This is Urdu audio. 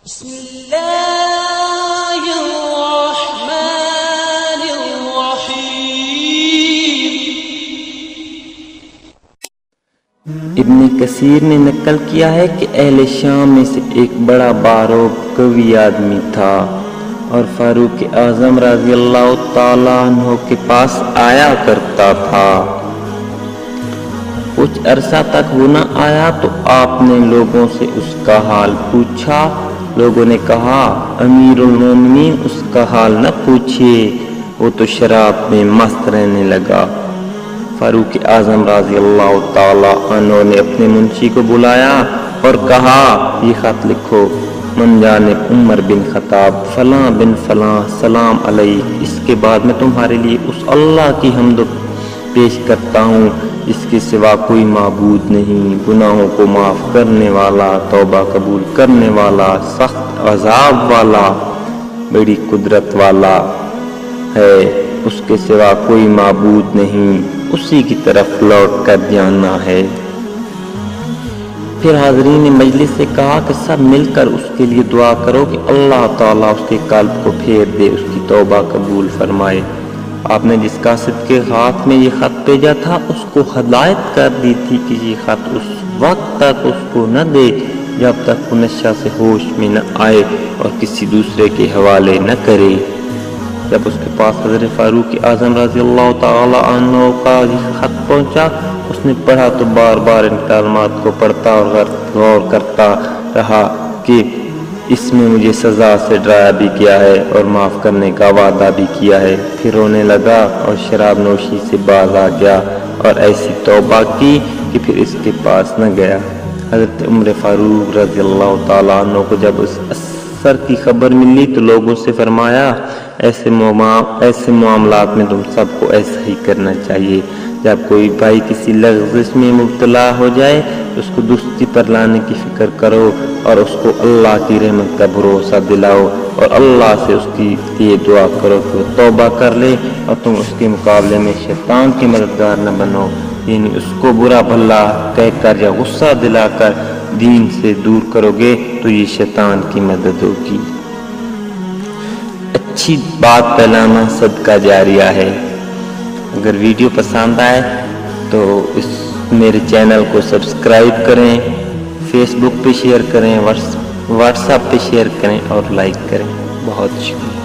بسم اللہ الرحمن الرحیم۔ ابن کثیر نے نقل کیا ہے کہ اہل شام میں سے ایک بڑا باروب قوی آدمی تھا اور فاروق اعظم رضی اللہ تعالیٰ عنہ کے پاس آیا کرتا تھا۔ کچھ عرصہ تک وہ نہ آیا تو آپ نے لوگوں سے اس کا حال پوچھا۔ لوگوں نے کہا امیر المومنین اس کا حال نہ پوچھئے، وہ تو شراب میں مست رہنے لگا۔ فاروق اعظم رضی اللہ تعالیٰ عنہ نے اپنے منشی کو بلایا اور کہا یہ خط لکھو، من جانب عمر بن خطاب فلاں بن فلاں سلام علیک۔ اس کے بعد میں تمہارے لیے اس اللہ کی حمد پیش کرتا ہوں جس کے سوا کوئی معبود نہیں، گناہوں کو معاف کرنے والا، توبہ قبول کرنے والا، سخت عذاب والا، بڑی قدرت والا ہے، اس کے سوا کوئی معبود نہیں، اسی کی طرف لوٹ کر جانا ہے۔ پھر حاضرین مجلس سے کہا کہ سب مل کر اس کے لیے دعا کرو کہ اللہ تعالیٰ اس کے قلب کو پھیر دے، اس کی توبہ قبول فرمائے۔ آپ نے جس قاصد کے ہاتھ میں یہ خط بھیجا تھا اس کو ہدایت کر دی تھی کہ یہ خط اس وقت تک اس کو نہ دے جب تک وہ نشہ سے ہوش میں نہ آئے اور کسی دوسرے کے حوالے نہ کرے۔ جب اس کے پاس حضرت فاروق اعظم رضی اللہ تعالی عنہ کا یہ خط پہنچا، اس نے پڑھا تو بار بار ان کلمات کو پڑھتا اور غور کرتا رہا کہ اس میں مجھے سزا سے ڈرایا بھی کیا ہے اور معاف کرنے کا وعدہ بھی کیا ہے۔ پھر رونے لگا اور شراب نوشی سے باز آ گیا اور ایسی توبہ کی کہ پھر اس کے پاس نہ گیا۔ حضرت عمر فاروق رضی اللہ تعالیٰ عنہ کو جب اس اثر کی خبر ملی تو لوگوں سے فرمایا ایسے معاملات میں تم سب کو ایسا ہی کرنا چاہیے۔ جب کوئی بھائی کسی لغزش میں مبتلا ہو جائے تو اس کو درستی پر لانے کی فکر کرو اور اس کو اللہ کی رحمت کا بھروسہ دلاؤ اور اللہ سے اس کی لیے دعا کرو کہ وہ توبہ کر لے اور تم اس کے مقابلے میں شیطان کی مددگار نہ بنو، یعنی اس کو برا بھلا کہہ کر یا غصہ دلا کر دین سے دور کرو گے تو یہ شیطان کی مدد ہوگی۔ اچھی بات پھیلانا صدقہ جاریہ ہے۔ اگر ویڈیو پسند آئے تو میرے چینل کو سبسکرائب کریں، فیس بک پہ شیئر کریں، واٹس ایپ پہ شیئر کریں اور لائک کریں۔ بہت شکریہ۔